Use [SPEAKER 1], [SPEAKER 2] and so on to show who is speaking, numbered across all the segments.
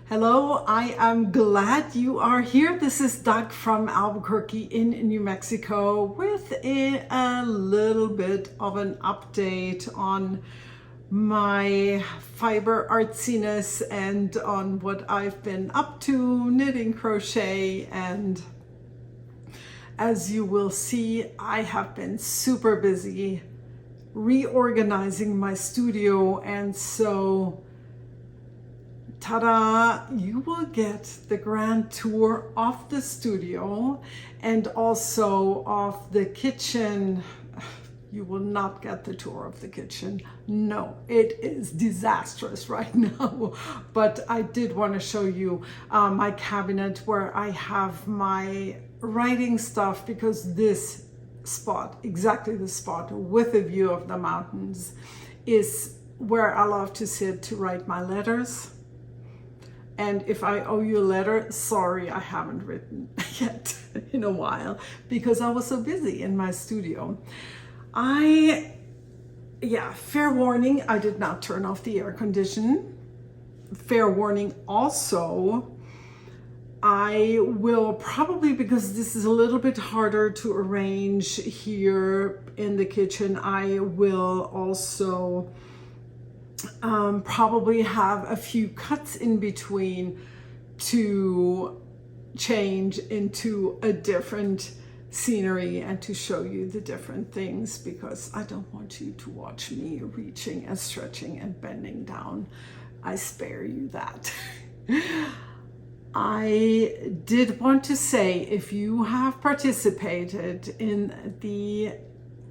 [SPEAKER 1] Hello, I am glad you are here. This is Doug from Albuquerque in New Mexico with a little bit of an update on my fiber artsiness and on what I've been up to, knitting, crochet, and as you will see, I have been super busy reorganizing my studio, and so ta-da, you will get the grand tour of the studio and also of the kitchen. You will not get the tour of the kitchen. No, it is disastrous right now. But I did want to show you my cabinet where I have my writing stuff, because this spot, exactly the spot with a view of the mountains, is where I love to sit to write my letters. And if I owe you a letter, sorry, I haven't written yet in a while because I was so busy in my studio. Fair warning, I did not turn off the air condition. Fair warning also, I will probably, because this is a little bit harder to arrange here in the kitchen, I will also probably have a few cuts in between to change into a different scenery and to show you the different things, because I don't want you to watch me reaching and stretching and bending down. I spare you that. I did want to say, if you have participated in the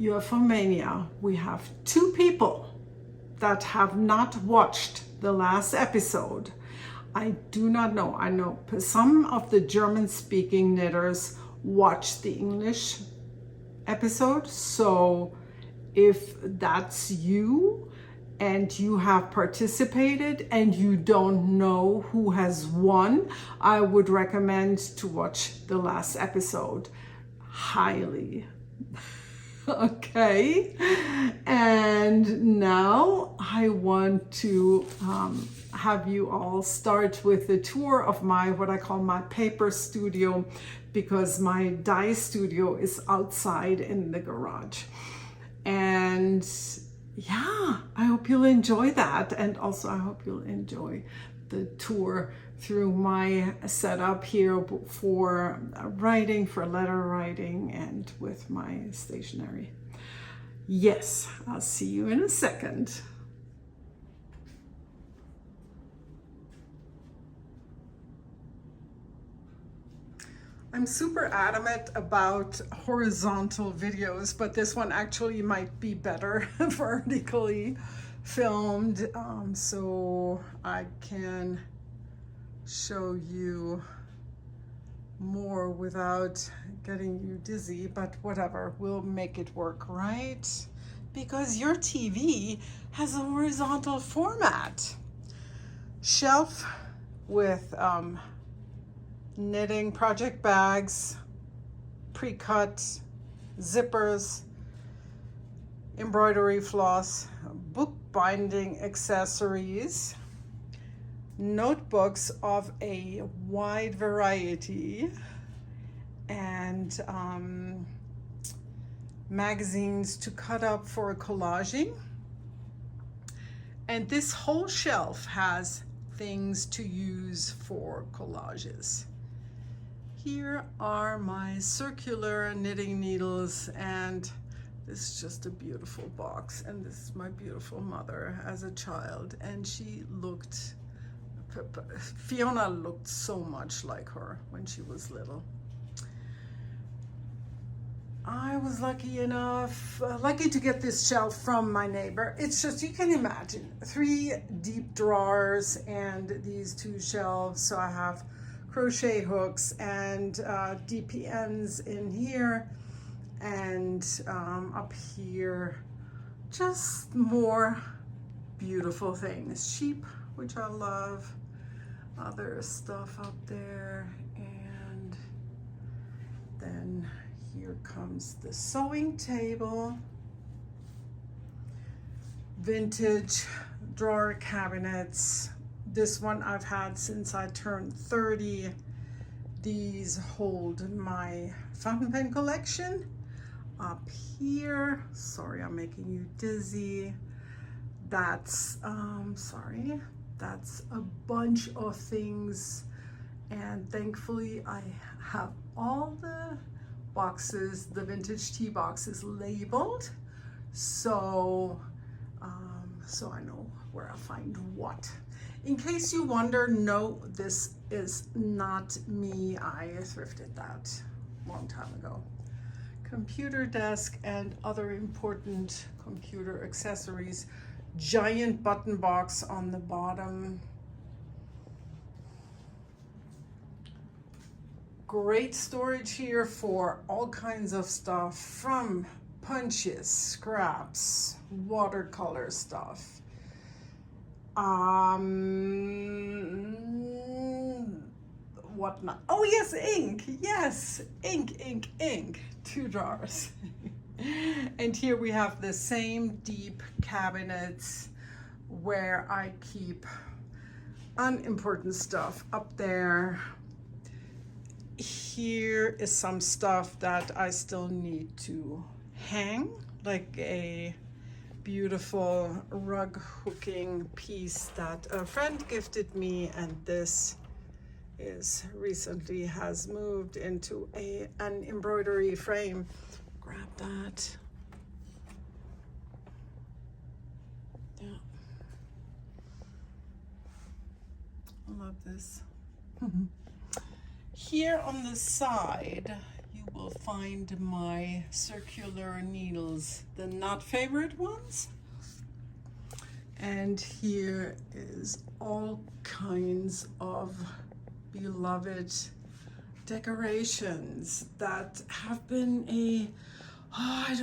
[SPEAKER 1] UFO Mania, we have 2 people that have not watched the last episode. I do not know. I know some of the German-speaking knitters watched the English episode. So if that's you and you have participated and you don't know who has won, I would recommend to watch the last episode highly. Okay, and now I want to have you all start with the tour of my, what I call my paper studio, because my dye studio is outside in the garage. And yeah, I hope you'll enjoy that, and also I hope you'll enjoy the tour through my setup here for writing, for letter writing, and with my stationery. Yes, I'll see you in a second. I'm super adamant about horizontal videos, but this one actually might be better vertically filmed, so I can show you more without getting you dizzy, but whatever, we'll make it work, right? Because your TV has a horizontal format. Shelf with knitting project bags, pre-cut, zippers, embroidery floss, book binding accessories, notebooks of a wide variety, and magazines to cut up for collaging. And this whole shelf has things to use for collages. Here are my circular knitting needles, and this is just a beautiful box, and this is my beautiful mother as a child, and Fiona looked so much like her when she was little. I was lucky to get this shelf from my neighbor. It's just, you can imagine, 3 deep drawers and these 2 shelves. So I have crochet hooks and DPNs in here, and up here, just more beautiful things. Sheep, which I love, other stuff up there, and then here comes the sewing table, vintage drawer cabinets, This one I've had since I turned 30. These hold my fountain pen collection. Up here, sorry, I'm making you dizzy. That's, sorry, that's a bunch of things. And thankfully I have all the boxes, the vintage tea boxes labeled. So, so I know where I find what. In case you wonder, no, this is not me. I thrifted that a long time ago. Computer desk and other important computer accessories. Giant button box on the bottom. Great storage here for all kinds of stuff, from punches, scraps, watercolor stuff. Whatnot. Oh yes, ink. Yes, ink. 2 drawers. And here we have the same deep cabinets where I keep unimportant stuff up there. Here is some stuff that I still need to hang, like a beautiful rug hooking piece that a friend gifted me, and this is recently has moved into an embroidery frame. Grab that. Yeah. I love this. Here on the side, you will find my circular needles, the not favorite ones. And here is all kinds of beloved decorations that have been I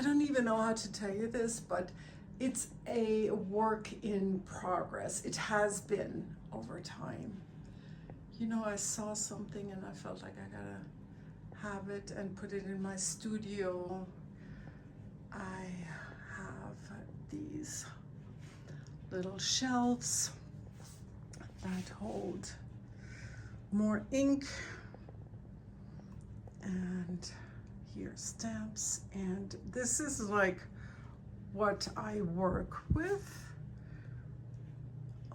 [SPEAKER 1] don't even know how to tell you this, but it's a work in progress. It has been over time. You know, I saw something and I felt like I gotta have it and put it in my studio. I have these little shelves that hold more ink, and here's stamps, and this is like what I work with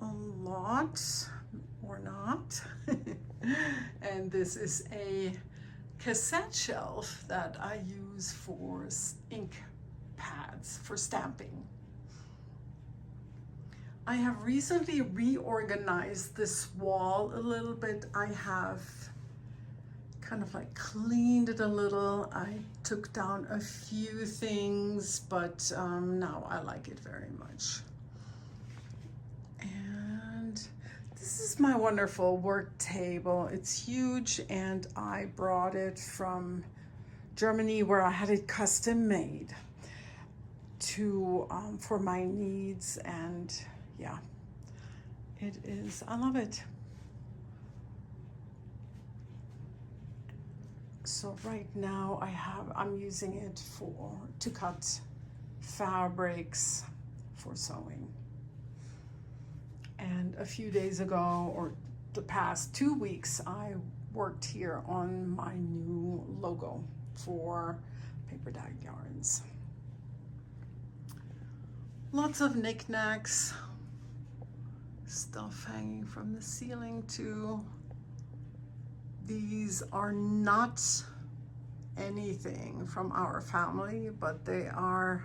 [SPEAKER 1] a lot, or not. And this is a cassette shelf that I use for ink pads, for stamping. I have recently reorganized this wall a little bit. I have kind of like cleaned it a little. I took down a few things, but now I like it very much. And this is my wonderful work table. It's huge, and I brought it from Germany, where I had it custom made to for my needs, and yeah, it is, I love it. So right now I'm using it to cut fabrics for sewing. And a few days ago, or the past 2 weeks, I worked here on my new logo for PAPERDAG yarns. Lots of knickknacks, stuff hanging from the ceiling too. These are not anything from our family, but they are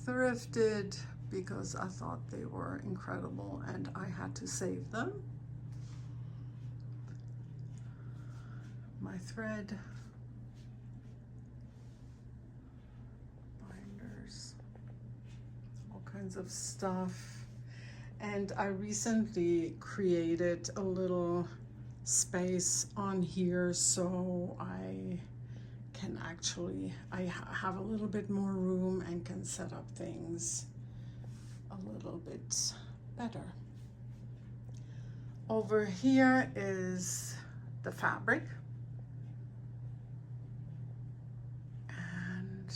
[SPEAKER 1] thrifted because I thought they were incredible and I had to save them. My thread, binders, all kinds of stuff. And I recently created a little space on here, so I can I have a little bit more room and can set up things a little bit better. Over here is the fabric, and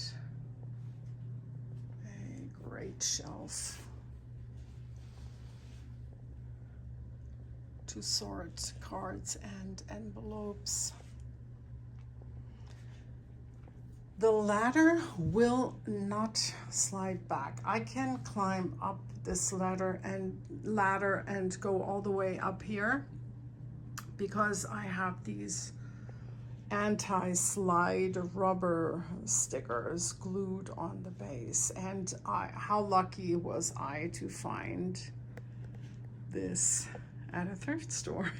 [SPEAKER 1] a great shelf. to sort cards and envelopes. The ladder will not slide back. I can climb up this ladder and go all the way up here because I have these anti-slide rubber stickers glued on the base. And how lucky was I to find this at a thrift store.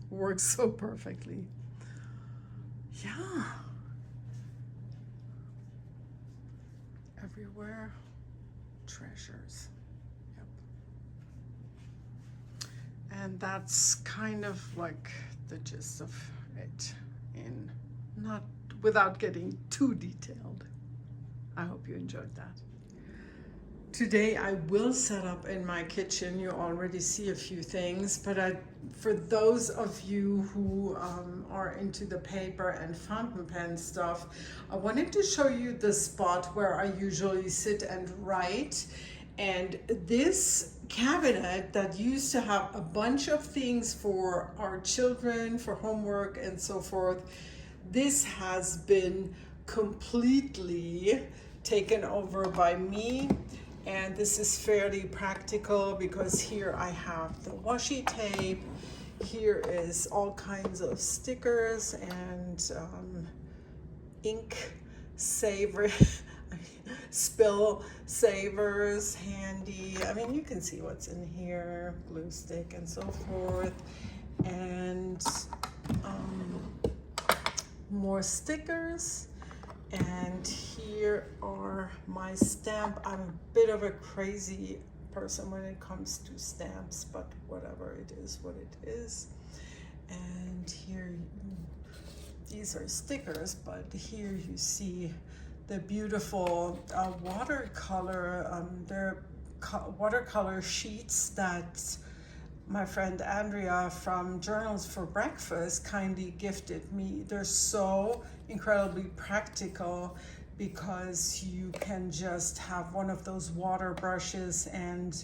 [SPEAKER 1] Works so perfectly. Yeah. Everywhere, treasures. Yep. And that's kind of like the gist of it, in not without getting too detailed. I hope you enjoyed that. Today I will set up in my kitchen. You already see a few things, but for those of you who are into the paper and fountain pen stuff, I wanted to show you the spot where I usually sit and write. And this cabinet that used to have a bunch of things for our children, for homework and so forth, this has been completely taken over by me. And this is fairly practical because here I have the washi tape. Here is all kinds of stickers and ink saver, spill savers handy. I mean, you can see what's in here, glue stick and so forth. And more stickers. And here are my stamp. I'm a bit of a crazy person when it comes to stamps, but whatever, it is what it is. And here, these are stickers, but here you see the beautiful watercolor, they're watercolor sheets that my friend Andrea from Journals for Breakfast kindly gifted me. They're so incredibly practical because you can just have one of those water brushes and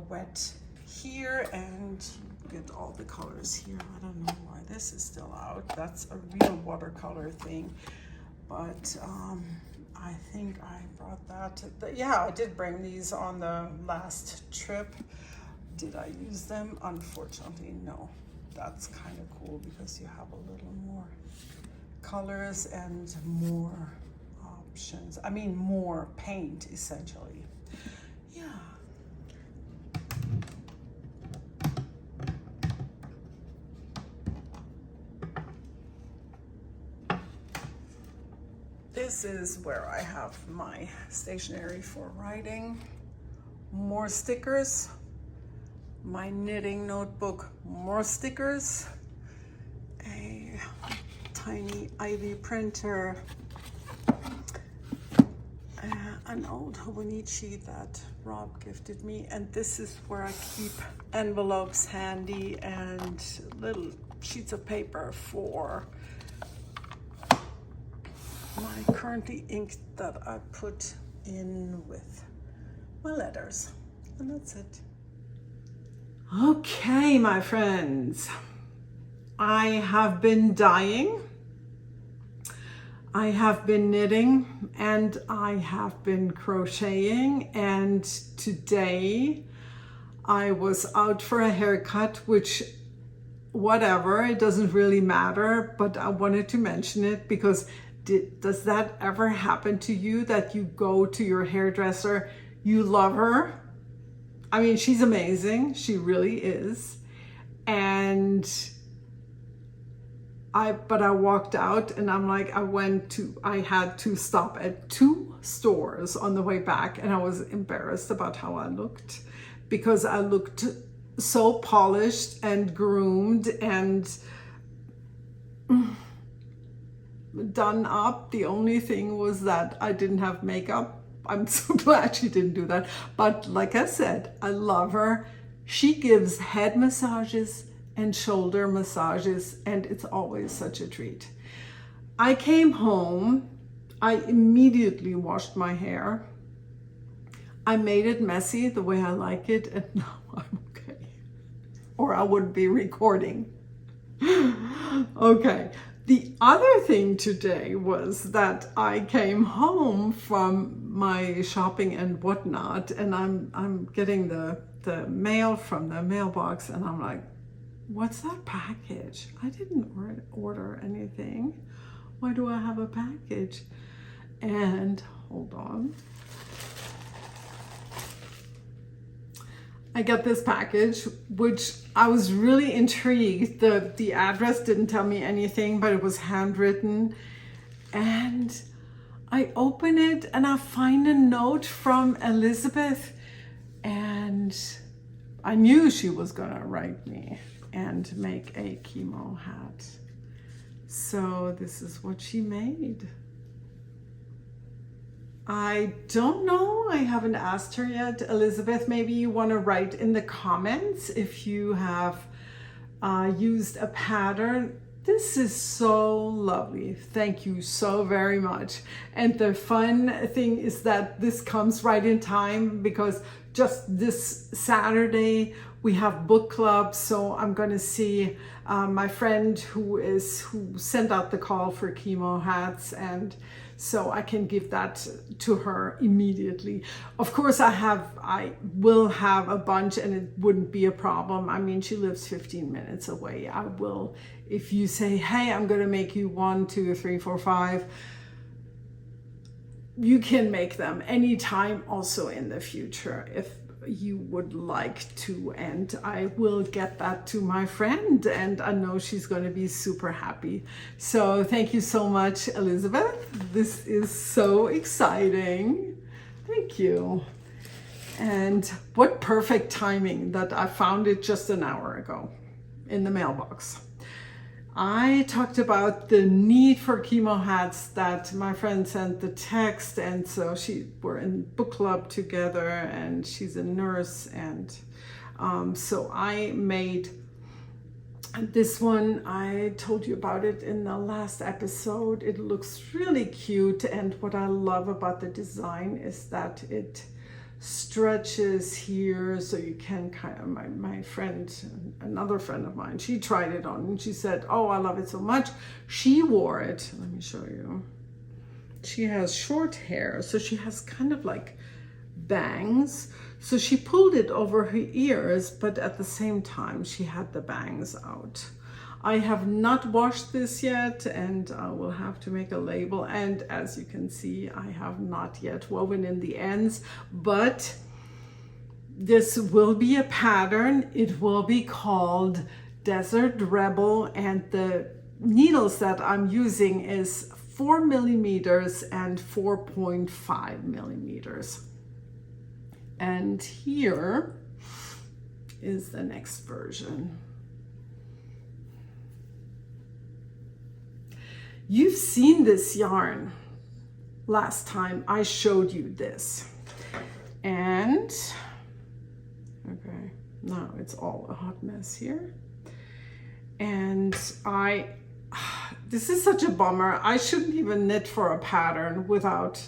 [SPEAKER 1] wet here and you get all the colors here. I don't know why this is still out. That's a real watercolor thing, but I think I brought that. Yeah, I did bring these on the last trip. Did I use them? Unfortunately, no. That's kind of cool because you have a little more colors and more options. I mean, more paint, essentially. Yeah. This is where I have my stationery for writing. More stickers. My knitting notebook, more stickers, a tiny Ivy printer, an old Hobonichi that Rob gifted me, and this is where I keep envelopes handy and little sheets of paper for my currently ink that I put in with my letters, and that's it. Okay, my friends, I have been dyeing, I have been knitting, and I have been crocheting, and today I was out for a haircut, which whatever, it doesn't really matter, but I wanted to mention it because does that ever happen to you that you go to your hairdresser, you love her? I mean, she's amazing. She really is. And I walked out and I'm like, I had to stop at 2 stores on the way back, and I was embarrassed about how I looked because I looked so polished and groomed and done up. The only thing was that I didn't have makeup. I'm so glad she didn't do that. But like I said, I love her. She gives head massages and shoulder massages, and it's always such a treat. I came home. I immediately washed my hair. I made it messy the way I like it, and now I'm okay. or I wouldn't be recording. Okay. The other thing today was that I came home from my shopping and whatnot, and I'm getting the mail from the mailbox, and I'm like, what's that package? I didn't order anything. Why do I have a package? And hold on. I got this package, which I was really intrigued. The address didn't tell me anything, but it was handwritten. And I open it and I find a note from Elizabeth, and I knew she was gonna write me and make a chemo hat. So this is what she made. I don't know, I haven't asked her yet. Elizabeth, maybe you want to write in the comments if you have used a pattern. This is so lovely. Thank you so very much. And the fun thing is that this comes right in time, because just this Saturday we have book club, so I'm going to see my friend who sent out the call for chemo hats, and so I can give that to her immediately. Of course, I will have a bunch, and it wouldn't be a problem. I mean, she lives 15 minutes away. I will, if you say, hey, I'm going to make you 1, 2, 3, 4, 5, you can make them anytime, also in the future, if you would like to, and I will get that to my friend, and I know she's going to be super happy. So thank you so much, Elizabeth. This is so exciting. Thank you. And what perfect timing that I found it just an hour ago in the mailbox. I talked about the need for chemo hats that my friend sent the text, and so we're in book club together, and she's a nurse, and so I made this one. I told you about it in the last episode. It looks really cute, and what I love about the design is that it stretches here, so you can kind of, my friend, another friend of mine, she tried it on and she said, oh, I love it so much. She wore it. Let me show you. She has short hair, so she has kind of like bangs. So she pulled it over her ears, but at the same time she had the bangs out. I have not washed this yet, and I will have to make a label. And as you can see, I have not yet woven in the ends, but this will be a pattern. It will be called Desert Rebel, and the needles that I'm using is 4 millimeters and 4.5 millimeters. And here is the next version. You've seen this yarn last time I showed you this. And, okay, now it's all a hot mess here. And this is such a bummer. I shouldn't even knit for a pattern without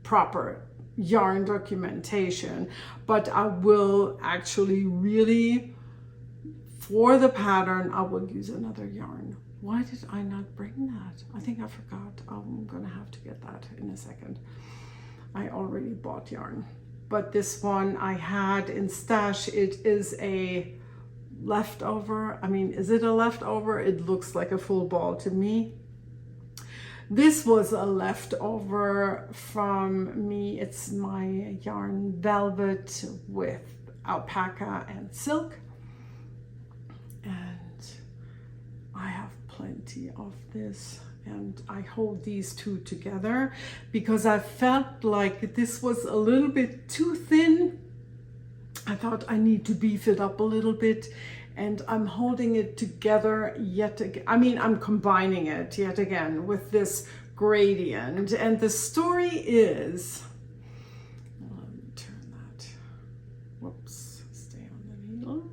[SPEAKER 1] proper yarn documentation, but I will actually really, for the pattern, I will use another yarn. Why did I not bring that? I think I forgot. I'm gonna have to get that in a second. I already bought yarn, but this one I had in stash. It is a leftover. I mean, is it a leftover? It looks like a full ball to me. This was a leftover from me. It's my yarn velvet with alpaca and silk. And I have plenty of this, and I hold these two together because I felt like this was a little bit too thin. I thought I need to beef it up a little bit, and I'm holding it together yet again. I mean, I'm combining it yet again with this gradient, and the story is, let me turn that, whoops, stay on the needle.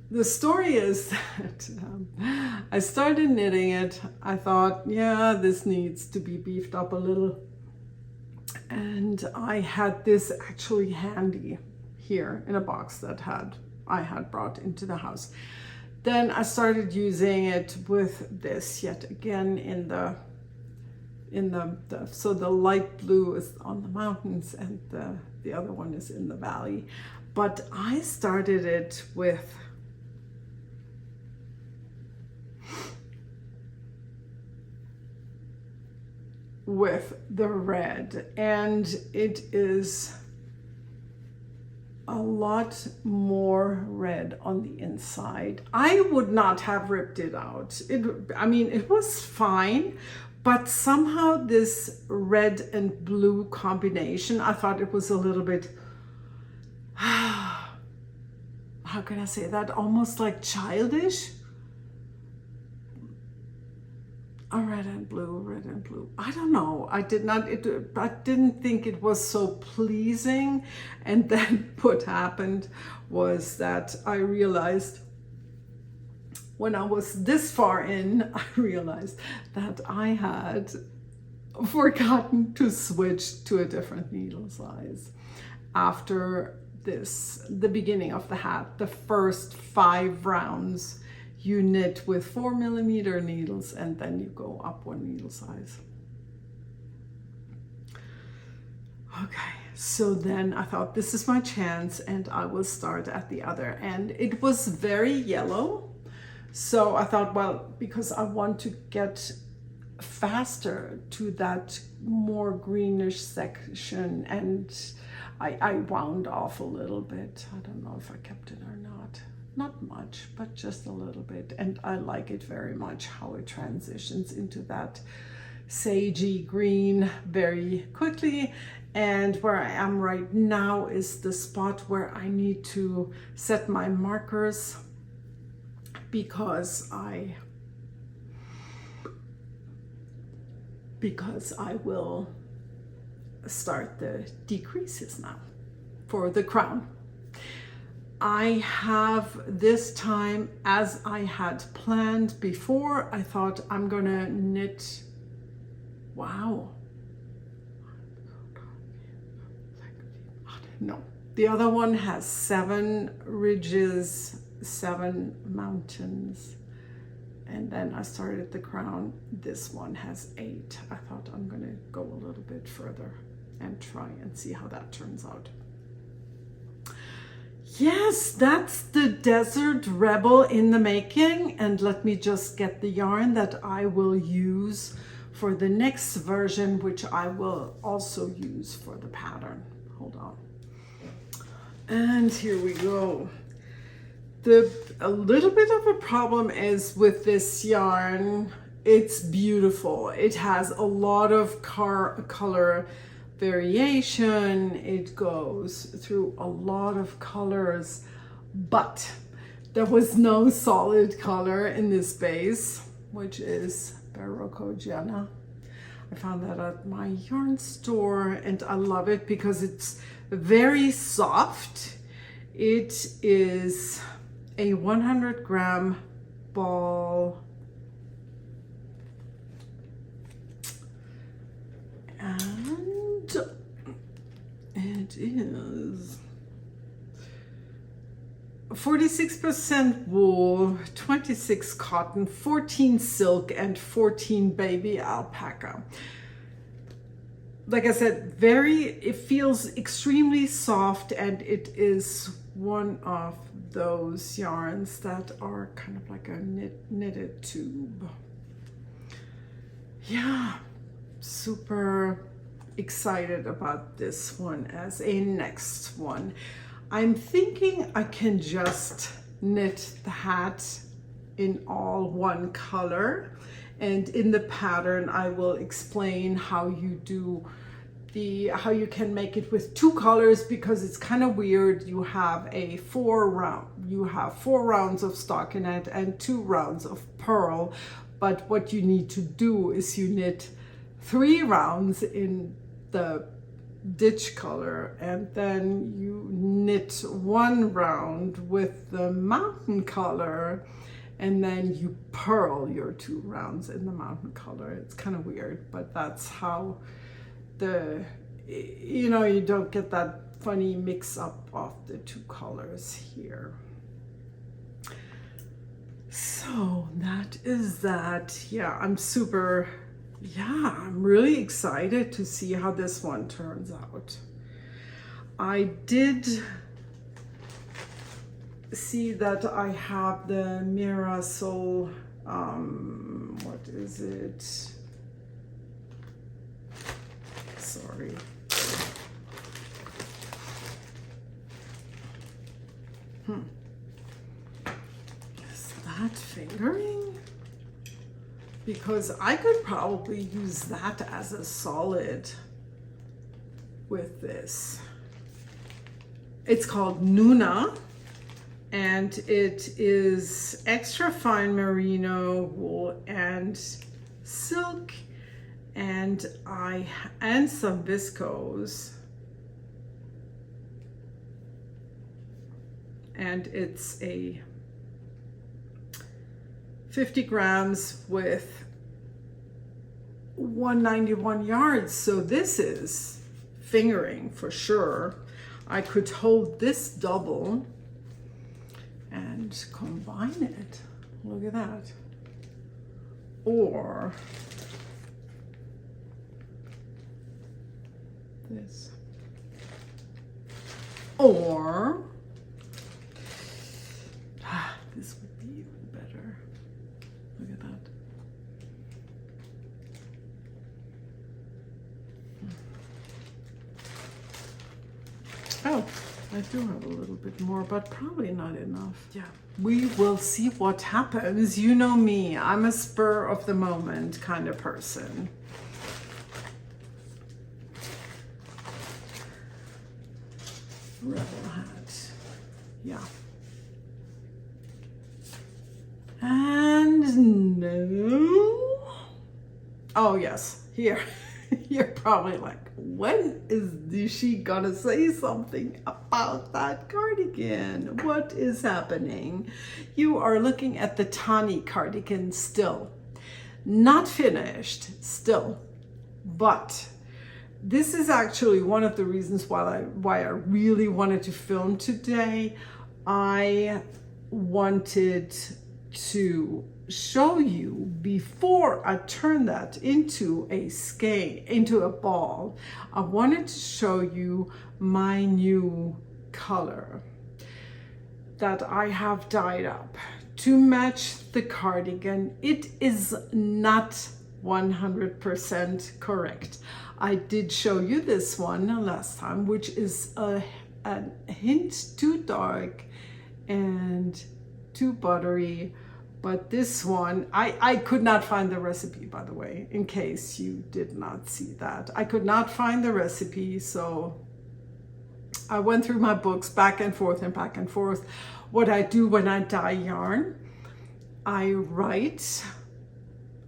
[SPEAKER 1] The story is that I started knitting it. I thought, yeah, this needs to be beefed up a little. And and I had this actually handy here in a box that I had brought into the house. Then I started using it with this yet again in the so the light blue is on the mountains and the other one is in the valley. But I started it with the red, and it is a lot more red on the inside. I would not have ripped it out. I mean, it was fine, but somehow this red and blue combination, I thought it was a little bit, how can I say that? Almost like childish. Red and blue, red and blue. I don't know. I didn't think it was so pleasing. And then what happened was that I realized when I was this far in, I realized that I had forgotten to switch to a different needle size. After the beginning of the hat, the first 5 rounds, you knit with 4mm needles and then you go up 1 needle size. Okay, so then I thought this is my chance and I will start at the other end. It was very yellow, so I thought, well, because I want to get faster to that more greenish section, and I wound off a little bit. I don't know if I kept it or not. Not much, but just a little bit. And I like it very much how it transitions into that sagey green very quickly. And where I am right now is the spot where I need to set my markers, because I will start the decreases now for the crown. I have this time, as I had planned before, I thought I'm gonna knit, wow. No, the other one has 7 ridges, 7 mountains. And then I started the crown. This one has 8. I thought I'm gonna go a little bit further and try and see how that turns out. Yes, that's the Desert Rebel in the making. And let me just get the yarn that I will use for the next version, which I will also use for the pattern. Hold on. And here we go. A little bit of a problem is with this yarn, it's beautiful. It has a lot of color variation. It goes through a lot of colors, but there was no solid color in this base, which is Barocco Gianna. I found that at my yarn store and I love it because it's very soft. It is a 100-gram ball, and it is 46% wool, 26 cotton, 14 silk, and 14 baby alpaca. Like I said, it feels extremely soft, and it is one of those yarns that are kind of like a knitted tube. Yeah, super excited about this one as a next one. I'm thinking I can just knit the hat in all one color, and in the pattern I will explain how you can make it with 2 colors, because it's kind of weird. You have 4 rounds of stockinette and 2 rounds of purl, but what you need to do is you knit 3 rounds in the ditch color, and then you knit 1 round with the mountain color, and then you purl your 2 rounds in the mountain color. It's kind of weird, but that's how you know, you don't get that funny mix up of the two colors here. So that is that. Yeah, I'm really excited to see how this one turns out. I did see that I have the Mirasol, what is it? Sorry. Is that fingering? Because I could probably use that as a solid with this. It's called Nuna, and it is extra fine merino wool and silk, and some viscose, and it's a 50 grams with 191 yards. So this is fingering for sure. I could hold this double and combine it. Look at that. Or this. Or this would be even better. Look at that. Oh, I do have a little bit more, but probably not enough. Yeah, we will see what happens. You know me, I'm a spur of the moment kind of person. Rebel hat, yeah. And no. Oh yes, here. You're probably like, when is she gonna say something about that cardigan? What is happening? You are looking at the Tani cardigan still. Not finished still, but this is actually one of the reasons why I really wanted to film today. I wanted to show you before I turn that into a skein, into a ball. I wanted to show you my new color that I have dyed up to match the cardigan. It is not 100% correct. I did show you this one last time, which is a hint too dark and too buttery. But this one, I could not find the recipe, by the way, in case you did not see that. I could not find the recipe, so I went through my books back and forth and back and forth. What I do when I dye yarn, I write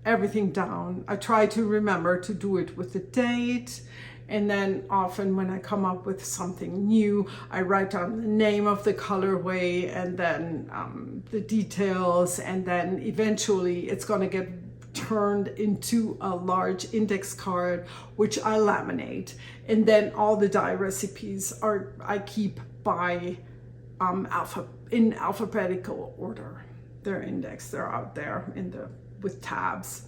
[SPEAKER 1] everything down. I try to remember to do it with the date. And then often when I come up with something new, I write down the name of the colorway and then the details. And then eventually it's going to get turned into a large index card, which I laminate. And then all the dye recipes I keep by in alphabetical order. They're indexed, they're out there with tabs.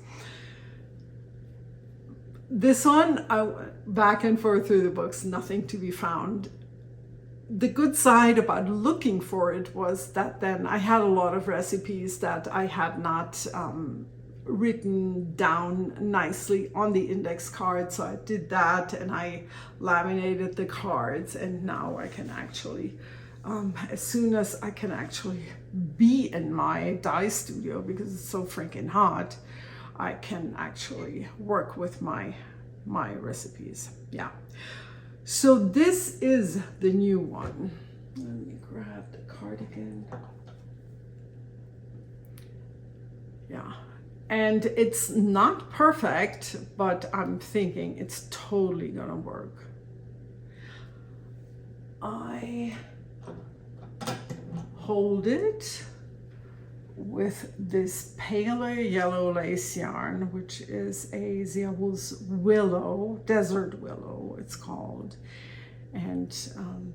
[SPEAKER 1] This one, I went back and forth through the books, nothing to be found. The good side about looking for it was that then I had a lot of recipes that I had not written down nicely on the index card. So I did that and I laminated the cards, and now I can actually, as soon as I can actually be in my dye studio because it's so freaking hot, I can actually work with my recipes. Yeah. So this is the new one. Let me grab the cardigan. Yeah. And it's not perfect, but I'm thinking it's totally gonna work. I hold it with this paler yellow lace yarn, which is a Ziawool's willow, desert willow. it's called. And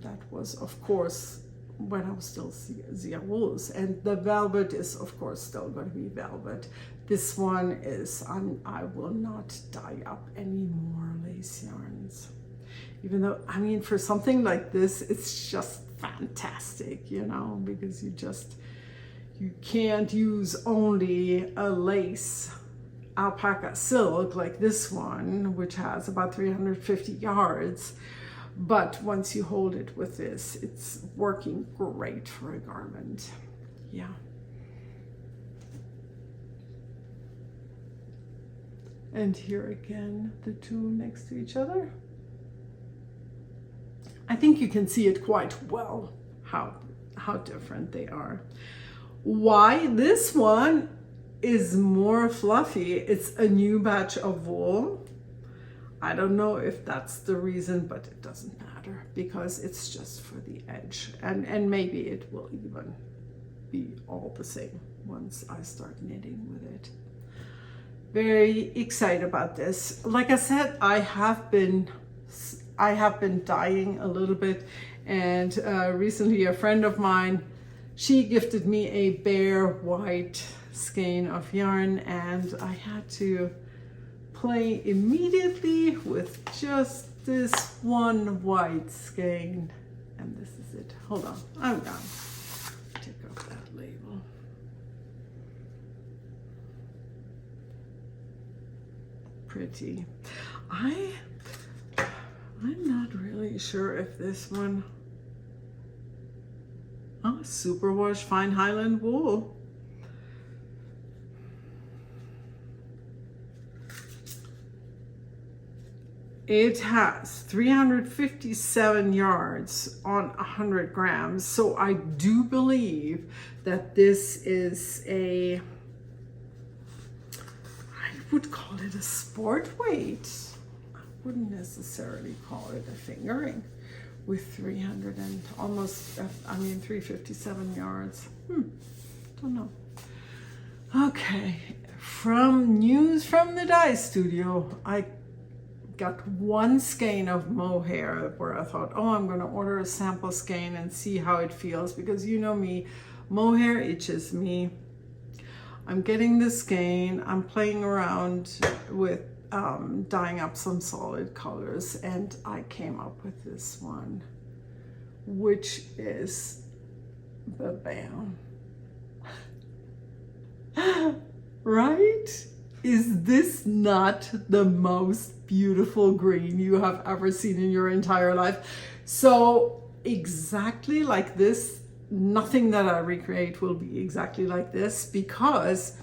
[SPEAKER 1] that was, of course, when I was still sehr Wools. And the velvet is, of course, still going to be velvet. This one is, I will not dye up any more lace yarns. Even though, I mean, for something like this, it's just fantastic, you know, because you can't use only a lace alpaca silk like this one, which has about 350 yards. But once you hold it with this, it's working great for a garment. Yeah. And here again, the two next to each other. I think you can see it quite well, how different they are. Why this one is more fluffy, it's a new batch of wool. I don't know if that's the reason, but it doesn't matter because it's just for the edge. And maybe it will even be all the same once I start knitting with it. Very excited about this. Like I said, I have been dyeing a little bit, and recently a friend of mine, she gifted me a bare white skein of yarn, and I had to play immediately with just this one white skein, and this is it. Hold on, I'm done. Take off that label. Pretty. I'm not really sure if this one, oh, superwash fine Highland wool. It has 357 yards on 100 grams. So I do believe that this is I would call it a sport weight. I wouldn't necessarily call it a fingering with 357 yards. Don't know. Okay, from news from the dye studio, I got one skein of mohair where I thought, oh, I'm going to order a sample skein and see how it feels, because you know me, mohair itches me. I'm getting the skein, I'm playing around with dyeing up some solid colors, and I came up with this one, which is the bam. Right? Is this not the most beautiful green you have ever seen in your entire life? So exactly like this, nothing that I recreate will be exactly like this, because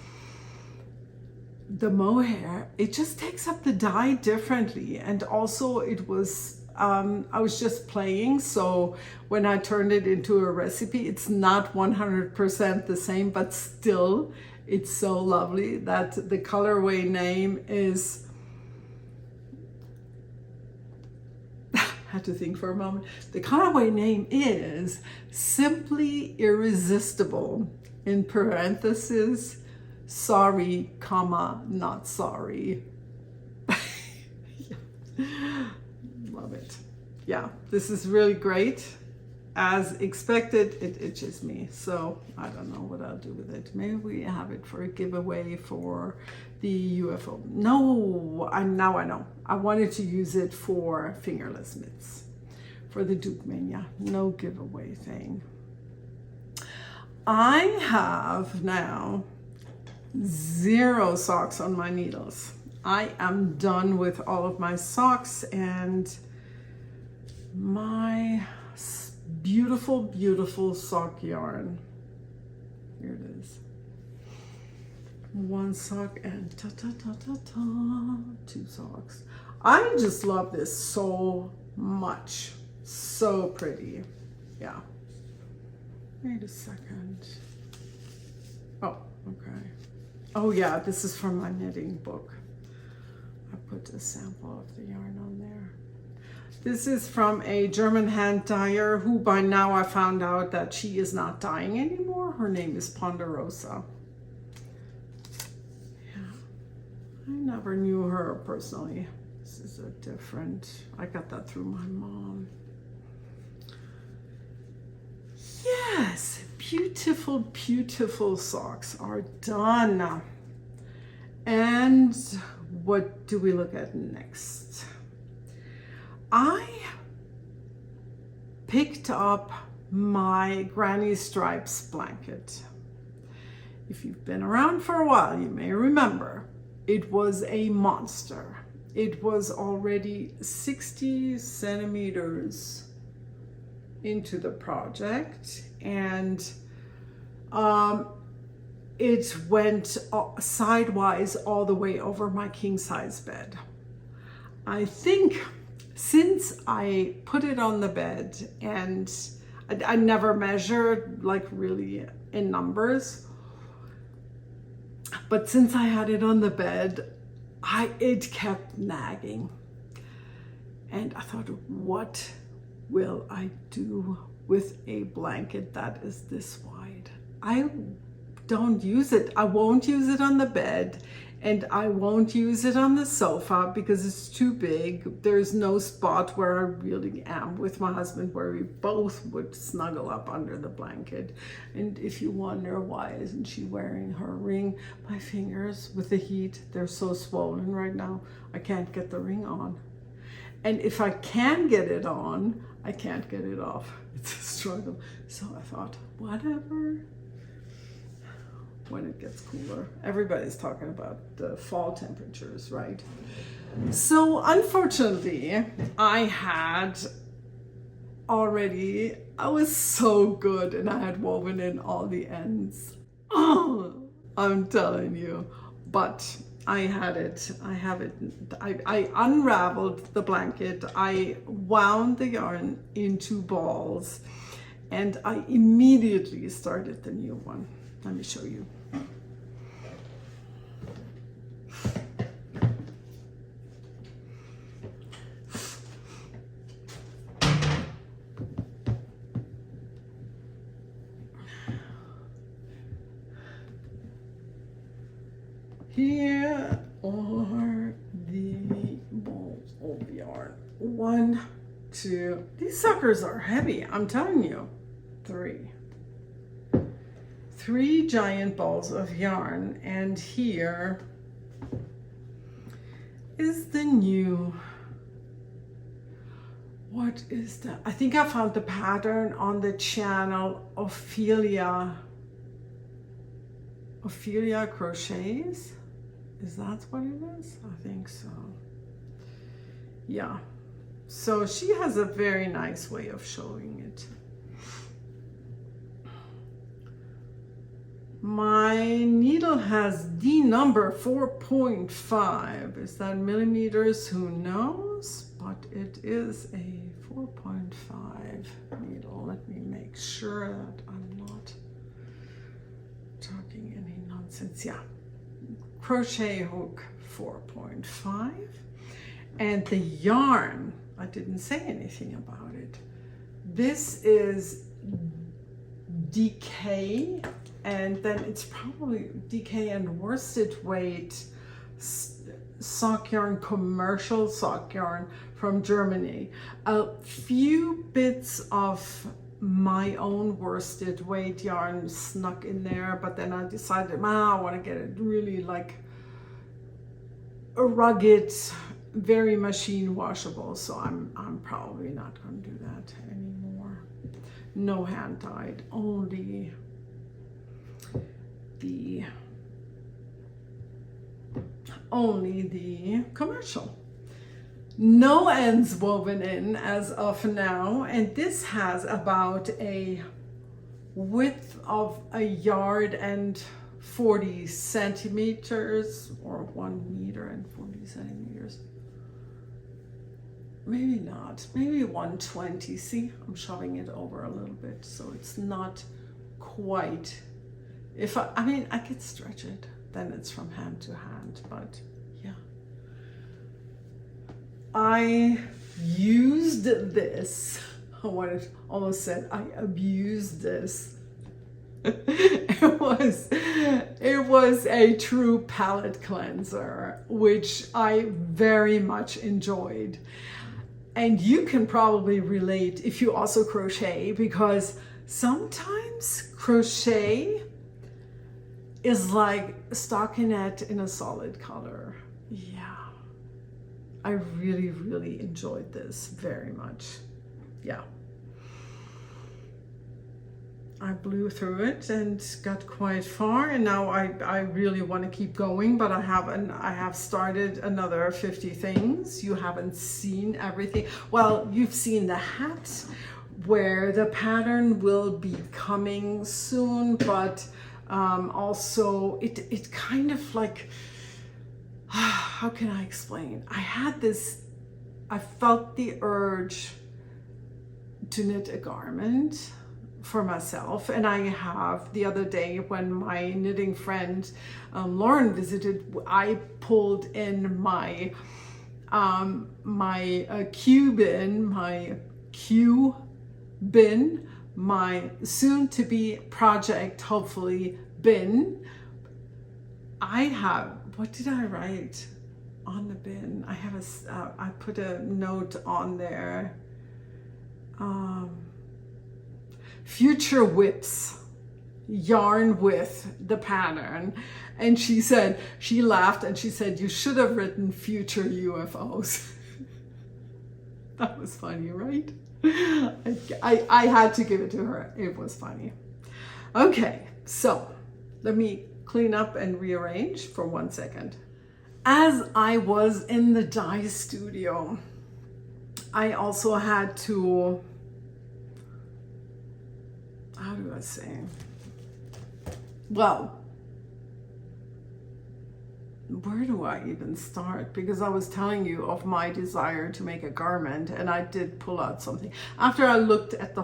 [SPEAKER 1] the mohair, it just takes up the dye differently. And also it was, I was just playing, so when I turned it into a recipe, it's not 100% the same, but still it's so lovely that the colorway name is, had to think for a moment. The colorway name is Simply Irresistible, in parentheses, sorry, comma, not sorry. Love it. Yeah, this is really great. As expected, it itches me, so I don't know what I'll do with it. Maybe we have it for a giveaway for the UFO. No, now I know. I wanted to use it for fingerless mitts for the Duke Mania. No giveaway thing. I have now 0 socks on my needles. I am done with all of my socks and my beautiful, beautiful sock yarn. Here it is. 1 sock and 2 socks. I just love this so much. So pretty. Yeah. Wait a second. Oh, okay. Oh yeah, this is from my knitting book. I put a sample of the yarn on there. This is from a German hand dyer who by now I found out that she is not dyeing anymore. Her name is Ponderosa. Yeah, I never knew her personally. This is a different, I got that through my mom. Yes, beautiful, beautiful socks are done. And what do we look at next? I picked up my Granny Stripes blanket. If you've been around for a while, you may remember it was a monster. It was already 60 centimeters into the project, and it went sidewise all the way over my king size bed. I think since I put it on the bed, and I never measured like really in numbers, but since I had it on the bed, it kept nagging. And I thought, what will I do with a blanket that is this wide? I don't use it. I won't use it on the bed, and I won't use it on the sofa because it's too big. There's no spot where I really am with my husband where we both would snuggle up under the blanket. And if you wonder why isn't she wearing her ring, my fingers with the heat, they're so swollen right now, I can't get the ring on. And if I can get it on, I can't get it off. It's a struggle. So I thought, whatever. When it gets cooler. Everybody's talking about the fall temperatures, right? So unfortunately, I was so good, and I had woven in all the ends. Oh, I'm telling you. But I have it. I unraveled the blanket. I wound the yarn into balls, and I immediately started the new one. Let me show you. Here are the balls of yarn. 1, 2. These suckers are heavy, I'm telling you. 3 giant balls of yarn, and here is the new, what is that? I think I found the pattern on the channel Ophelia Crochets. Is that what it is? I think so. Yeah. So she has a very nice way of showing it. My needle has D number 4.5. Is that millimeters? Who knows? But it is a 4.5 needle. Let me make sure that I'm not talking any nonsense. Yeah. Crochet hook 4.5. And the yarn, I didn't say anything about it. This is DK, and then it's probably DK and worsted weight sock yarn, commercial sock yarn from Germany. A few bits of my own worsted weight yarn snuck in there, but then I decided, I want to get it really like a rugged, very machine washable, so I'm probably not going to do that anymore. No hand tied, only the commercial. No ends woven in as of now, and this has about a width of 1 yard and 40 centimeters, or 1 meter and 40 centimeters. Maybe not, maybe 120. See, I'm shoving it over a little bit, so it's not quite. If I mean, I could stretch it, then it's from hand to hand, but yeah. I used this, I almost said I abused this It was a true palette cleanser, which I very much enjoyed. And you can probably relate if you also crochet, because sometimes crochet is like stockinette in a solid color. Yeah, I really, really enjoyed this very much. Yeah. I blew through it and got quite far, and now I really want to keep going, but I have started another 50 things. You haven't seen everything. Well, you've seen the hat, where the pattern will be coming soon, but also it kind of like, how can I explain? I felt the urge to knit a garment for myself, and I have the other day when my knitting friend Lauren visited, I pulled in my Q bin, my soon to be project, hopefully, bin. What did I write on the bin? I put a note on there. Future whips, yarn with the pattern. And she laughed and she said, you should have written future UFOs. That was funny, right? I had to give it to her. It was funny. Okay, so let me clean up and rearrange for 1 second. As I was in the dye studio, I also had to, how do I say? Well, where do I even start? Because I was telling you of my desire to make a garment, and I did pull out something. After I looked at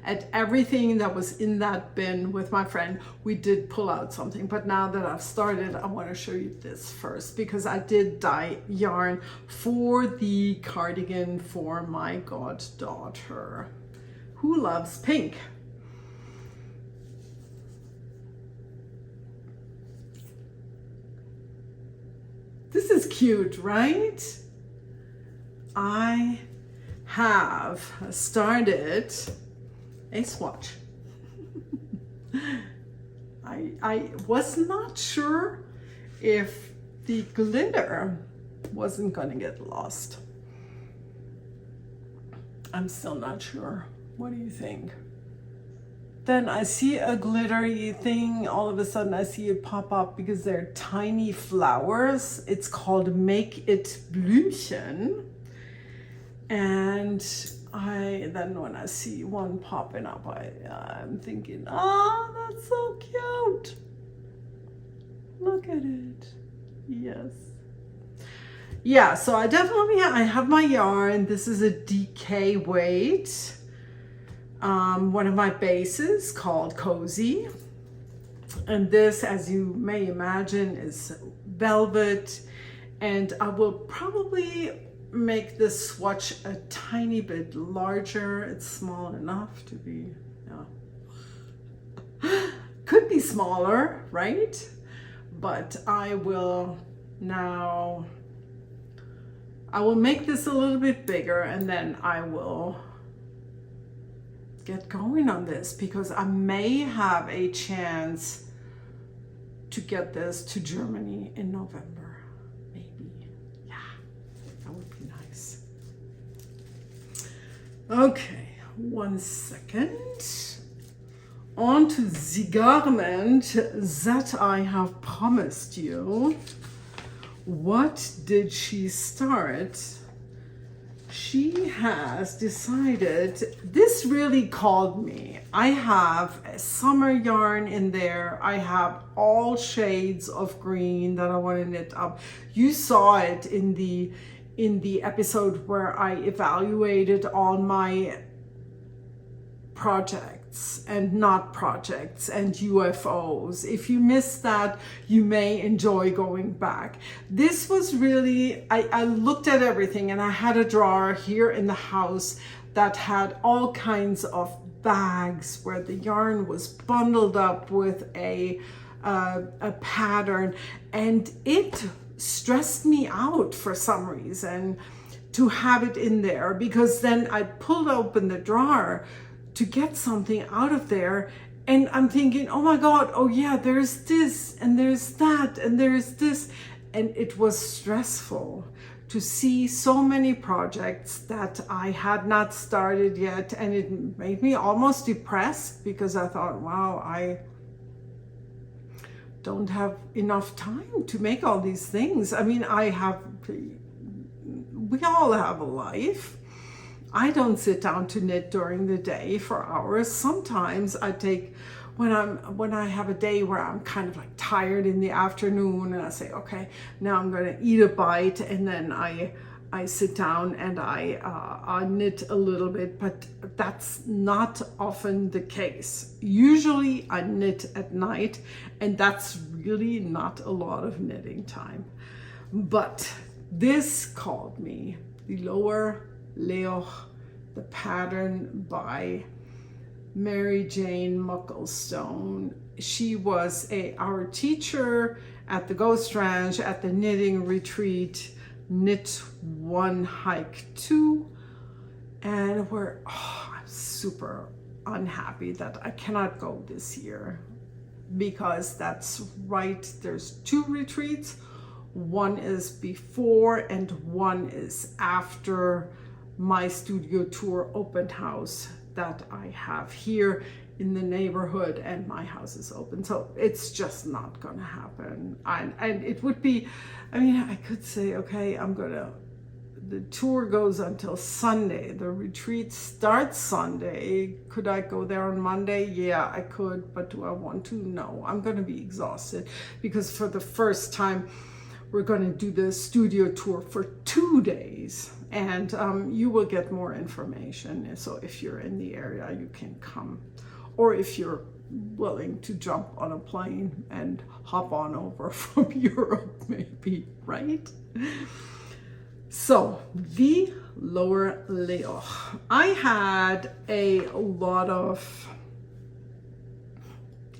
[SPEAKER 1] at everything that was in that bin with my friend, we did pull out something. But now that I've started, I want to show you this first, because I did dye yarn for the cardigan for my goddaughter, who loves pink. This is cute, right? I have started a swatch. I was not sure if the glitter wasn't gonna get lost. I'm still not sure. What do you think? Then I see a glittery thing, all of a sudden I see it pop up because they're tiny flowers. It's called Make It Blümchen. And then when I see one popping up, I'm thinking, oh, that's so cute. Look at it. Yes. Yeah, so I have my yarn. This is a DK weight. One of my bases called Cozy, and this, as you may imagine, is velvet, and I will probably make this swatch a tiny bit larger. It's small enough to be, could be smaller, right? But I will make this a little bit bigger, and then I will get going on this, because I may have a chance to get this to Germany in November, maybe. Yeah, that would be nice. Okay, 1 second. On to the garment that I have promised you. What did she start? She has decided, this really called me. I have a summer yarn in there. I have all shades of green that I want to knit up. You saw it in the episode where I evaluated all my projects and not projects and UFOs. If you missed that, you may enjoy going back. This was really, I looked at everything, and I had a drawer here in the house that had all kinds of bags where the yarn was bundled up with a pattern, and it stressed me out for some reason to have it in there, because then I pulled open the drawer to get something out of there, and I'm thinking, oh my God, oh yeah, there's this and there's that and there's this. And it was stressful to see so many projects that I had not started yet, and it made me almost depressed, because I thought, wow, I don't have enough time to make all these things. I mean, we all have a life. I don't sit down to knit during the day for hours. Sometimes I take, when I have a day where I'm kind of like tired in the afternoon, and I say, okay, now I'm going to eat a bite, and then I sit down and I knit a little bit, but that's not often the case. Usually I knit at night, and that's really not a lot of knitting time. But this called me, the Lower Leoch, the pattern by Mary Jane Mucklestone. She was our teacher at the Ghost Ranch, at the knitting retreat, Knit 1 Hike 2, and I'm super unhappy that I cannot go this year, because that's right, there's 2 retreats. One is before and one is after my studio tour open house that I have here in the neighborhood, and my house is open, so it's just not gonna happen. And it would be, I mean, I could say, okay, the tour goes until Sunday, the retreat starts Sunday. Could I go there on Monday? Yeah, I could, but do I want to? No, I'm gonna be exhausted, because for the first time we're gonna do the studio tour for 2 days, and you will get more information. So if you're in the area, you can come, or if you're willing to jump on a plane and hop on over from Europe, maybe, right? So the Lower Leoch, I had a lot of,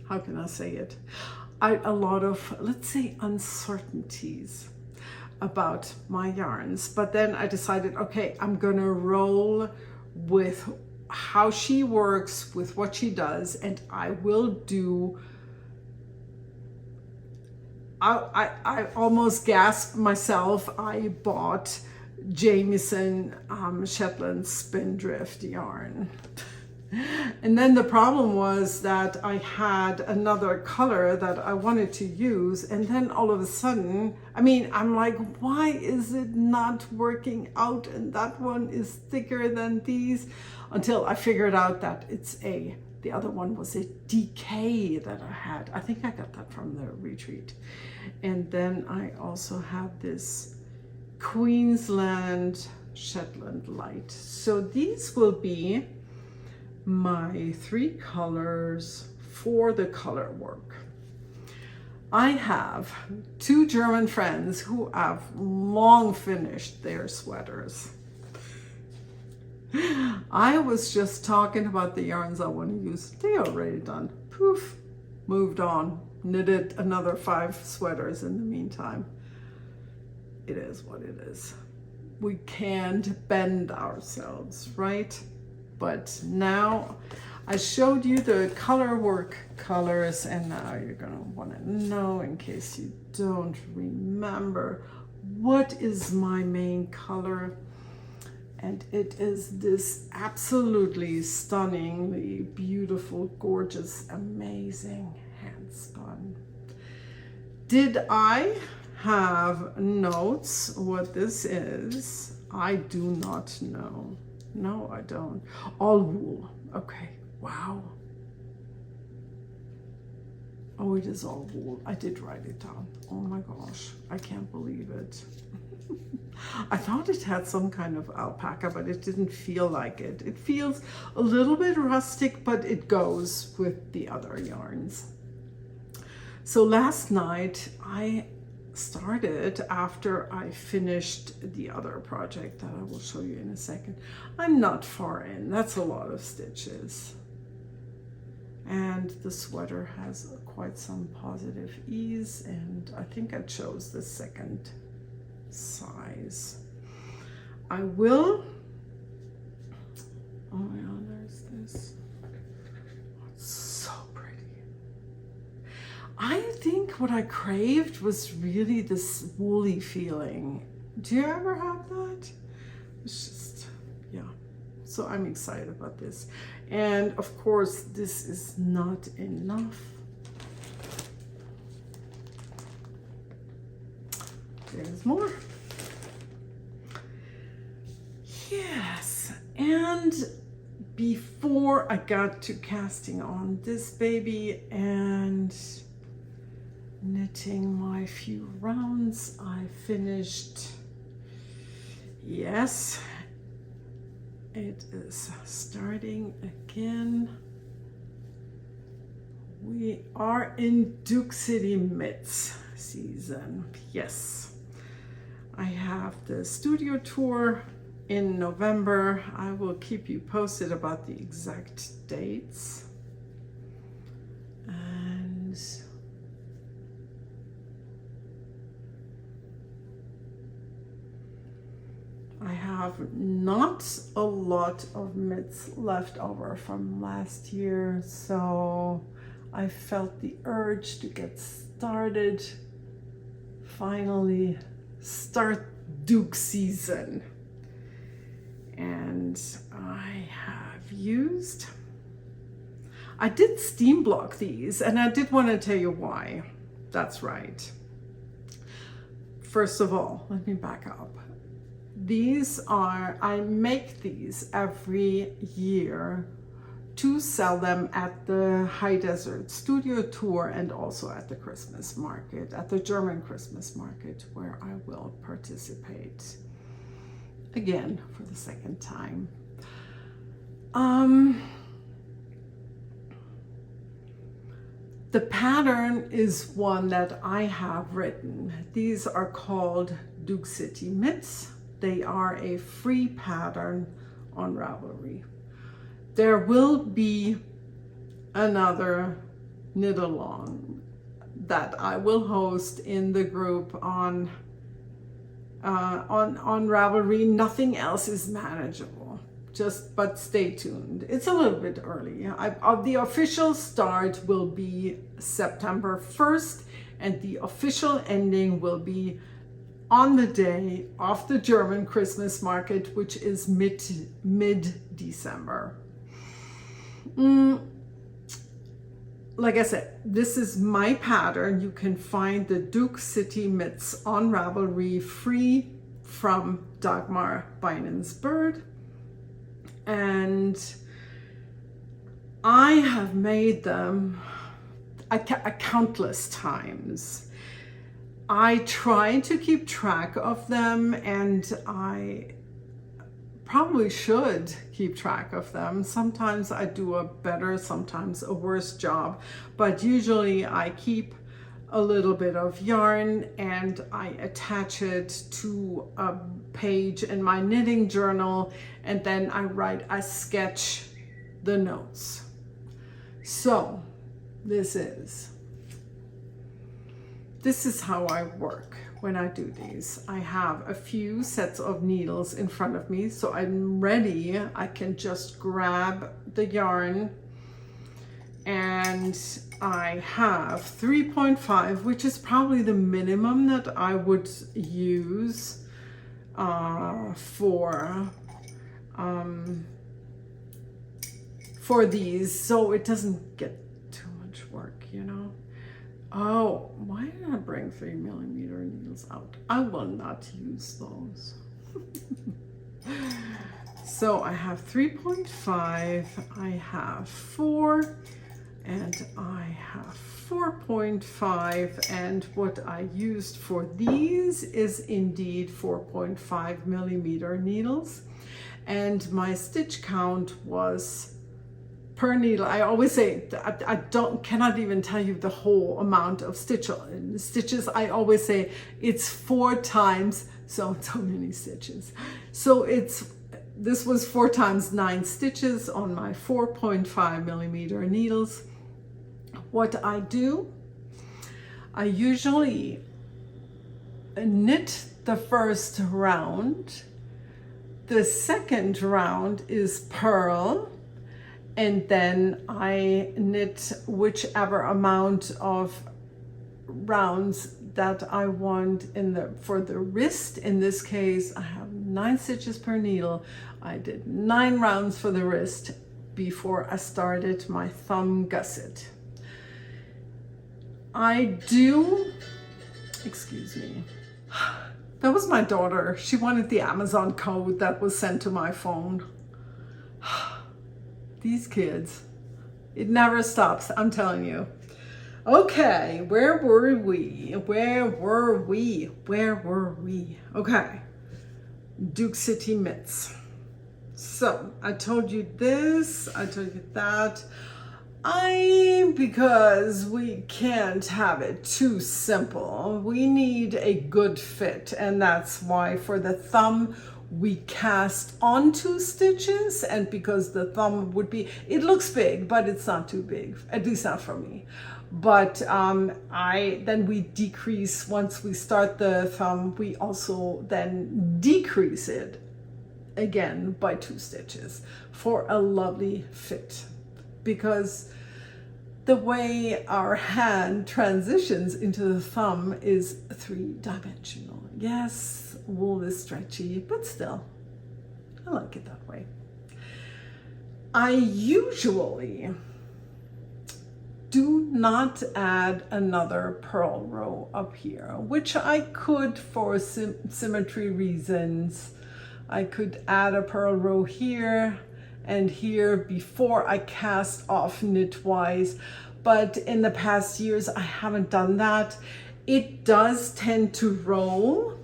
[SPEAKER 1] how can I say it? A lot of, let's say, uncertainties about my yarns. But then I decided, okay, I'm gonna roll with how she works, with what she does, and I will do, I almost gasped myself. I bought Jameson Shetland Spindrift yarn. And then the problem was that I had another color that I wanted to use, and then all of a sudden, I mean, I'm like, why is it not working out? And that one is thicker than these, until I figured out that the other one was a DK that I had. I think I got that from the retreat. And then I also have this Queensland Shetland Light. So these will be my 3 colors for the color work. I have 2 German friends who have long finished their sweaters. I was just talking about the yarns I want to use. They already done. Poof, moved on. Knitted another 5 sweaters in the meantime. It is what it is. We can't bend ourselves, right? But now I showed you the color work colors, and now you're gonna want to know, in case you don't remember, what is my main color. And it is this absolutely stunningly beautiful, gorgeous, amazing hand spun. Did I have notes what this is? I do not know. No, I don't. All wool. Okay. Wow. Oh, it is all wool. I did write it down. Oh my gosh. I can't believe it. I thought it had some kind of alpaca, but it didn't feel like it. It feels a little bit rustic, but it goes with the other yarns. So last night I started after I finished the other project that I will show you in a second. I'm not far in. That's a lot of stitches. And the sweater has quite some positive ease, and I think I chose the second size. I will, oh yeah, there's this. It's so pretty. I think what I craved was really this woolly feeling. Do you ever have that? It's just, yeah. So I'm excited about this. And of course, this is not enough. There's more. Yes, and before I got to casting on this baby and knitting my few rounds, I finished, yes, it is starting again. We are in Duke City Mitts season, yes. I have the studio tour in November. I will keep you posted about the exact dates. And I have not a lot of mitts left over from last year, so I felt the urge to get started. Finally start Duke season. And I have used, I did steam block these, and I did want to tell you why. That's right. First of all, let me back up. These are, I make these every year to sell them at the High Desert Studio Tour and also at the Christmas market, at the German Christmas market, where I will participate again for the second time. The pattern is one that I have written. These are called Duke City Mitts. They are a free pattern on Ravelry. There will be another knit along that I will host in the group on Ravelry. Nothing else is manageable. But stay tuned. It's a little bit early. The official start will be September 1st, and the official ending will be on the day of the German Christmas market, which is mid-December. Like I said, this is my pattern. You can find the Duke City Mitts on Ravelry free from Dagmar Beinen's Bird. And I have made them countless times. I try to keep track of them, and I probably should keep track of them. Sometimes I do a better, sometimes a worse job, but usually I keep a little bit of yarn and I attach it to a page in my knitting journal, and then I sketch the notes. So this is how I work when I do these. I have a few sets of needles in front of me, so I'm ready. I can just grab the yarn, and I have 3.5, which is probably the minimum that I would use for these, so it doesn't get too much work, you know. Oh, why did I bring 3mm needles out? I will not use those. So I have 3.5, I have 4, and I have 4.5, and what I used for these is indeed 4.5mm needles, and my stitch count was per needle. I always say, I cannot even tell you the whole amount of stitches. I always say it's 4 times so many stitches. So this was 4 times 9 stitches on my 4.5 millimeter needles. What I do, I usually knit the first round. The second round is purl, and then I knit whichever amount of rounds that I want for the wrist. In this case, I have 9 stitches per needle. I did 9 rounds for the wrist before I started my thumb gusset. I do, excuse me, that was my daughter. She wanted the Amazon code that was sent to my phone. These kids, it never stops, I'm telling you. Okay, where were we? Okay, Duke City mitts. So I told you this, I told you that. Because we can't have it too simple, we need a good fit, and that's why for the thumb we cast on 2 stitches, and because the thumb would be, it looks big, but it's not too big, at least not for me. But then we decrease, once we start the thumb, we also then decrease it again by 2 stitches for a lovely fit. Because the way our hand transitions into the thumb is 3-dimensional. Yes, wool is stretchy, but still, I like it that way. I usually do not add another purl row up here, which I could for symmetry reasons. I could add a purl row here and here before I cast off knitwise, but in the past years I haven't done that. It does tend to roll,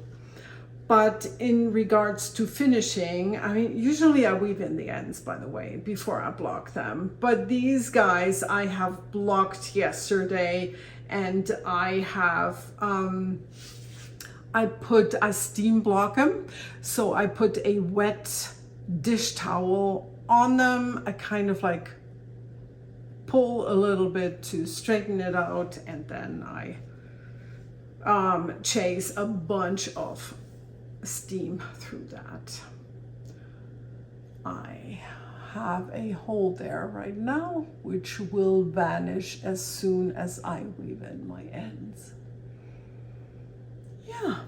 [SPEAKER 1] but in regards to finishing, I mean, usually I weave in the ends, by the way, before I block them. But these guys I have blocked yesterday, and I have I steam block them. So I put a wet dish towel on them. I kind of like pull a little bit to straighten it out, and then I chase a bunch of steam through that. I have a hole there right now, which will vanish as soon as I weave in my ends. Yeah.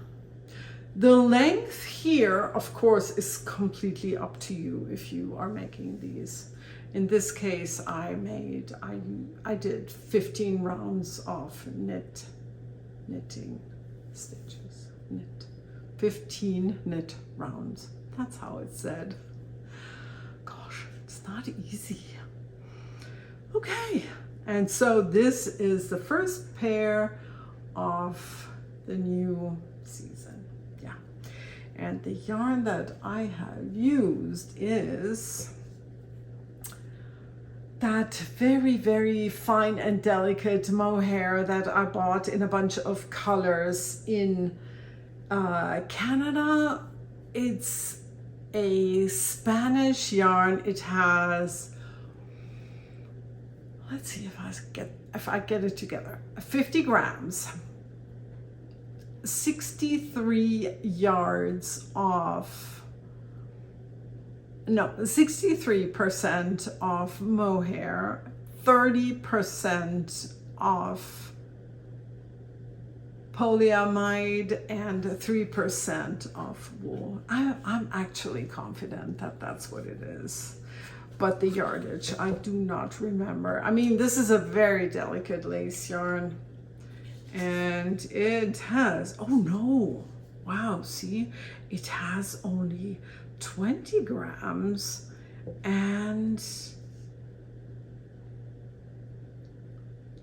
[SPEAKER 1] The length here, of course, is completely up to you if you are making these. In this case, I did 15 rounds of knitting stitches. 15 knit rounds. That's how it's said. Gosh, it's not easy. Okay, and so this is the first pair of the new season. Yeah, and the yarn that I have used is that very, very fine and delicate mohair that I bought in a bunch of colors in Canada. It's a Spanish yarn. It has, let's see if I get it together, 50 grams, 63 yards of, no, 63% of mohair, 30% of polyamide, and 3% of wool. I'm actually confident that that's what it is, but the yardage I do not remember. I mean, this is a very delicate lace yarn, and it has, oh no, wow, see, it has only 20 grams, and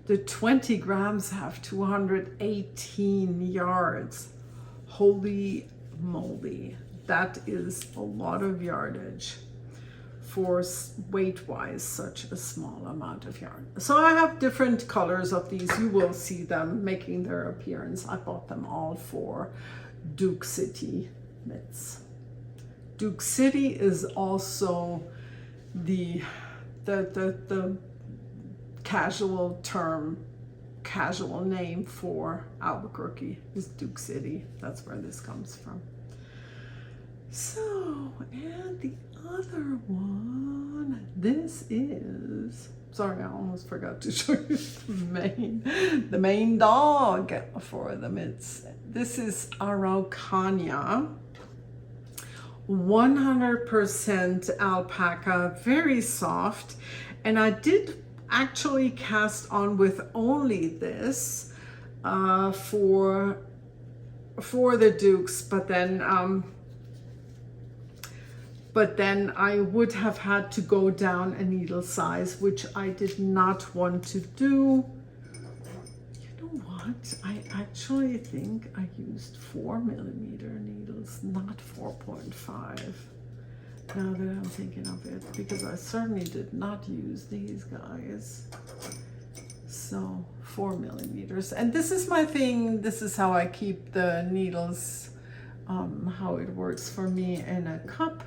[SPEAKER 1] the 20 grams have 218 yards. Holy moly, that is a lot of yardage for weight-wise such a small amount of yarn. So I have different colors of these. You will see them making their appearance. I bought them all for Duke City knits. Duke City is also the casual term, casual name for Albuquerque is Duke City. That's where this comes from. So, and the other one, this is, sorry, I almost forgot to show you the main dog for the mitts. This is Araucania, 100% alpaca, very soft. And I did actually cast on with only this for the Dukes, but then I would have had to go down a needle size, which I did not want to do. You know what? I actually think I used 4mm needles, not 4.5. Now that I'm thinking of it, because I certainly did not use these guys. So 4mm. And this is my thing. This is how I keep the needles, how it works for me in a cup.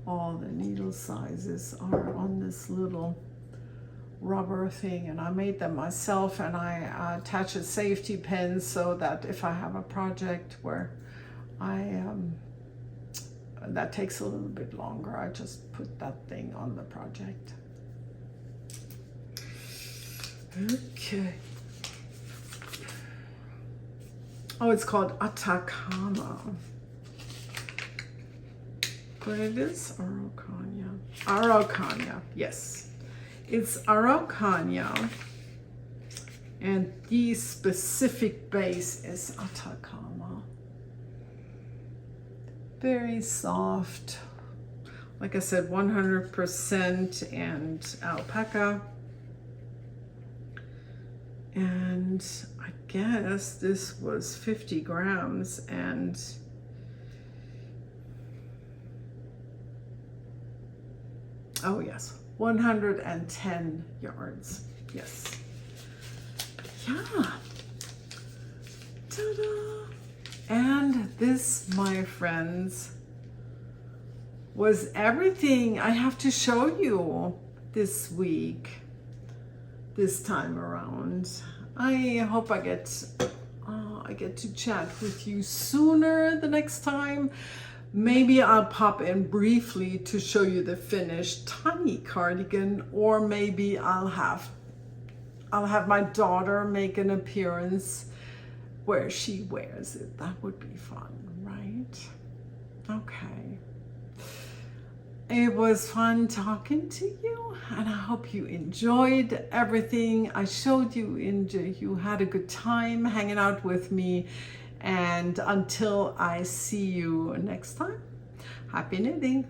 [SPEAKER 1] All the needle sizes are on this little rubber thing, and I made them myself, and I attach a safety pin so that if I have a project where that takes a little bit longer, I just put that thing on the project. Okay. Oh, it's called Atacama. What it is? Araucania. Araucania, yes. It's Araucania, and the specific base is Atacama. Very soft. Like I said, 100% and alpaca. And I guess this was 50 grams and oh yes, 110 yards. Yes. Yeah. Ta-da! And this, my friends, was everything I have to show you this week, this time around. I hope I get to chat with you sooner the next time. Maybe I'll pop in briefly to show you the finished tiny cardigan, or maybe I'll have my daughter make an appearance where she wears it. That would be fun, right? Okay. It was fun talking to you, and I hope you enjoyed everything I showed you. You had a good time hanging out with me. And until I see you next time, happy knitting.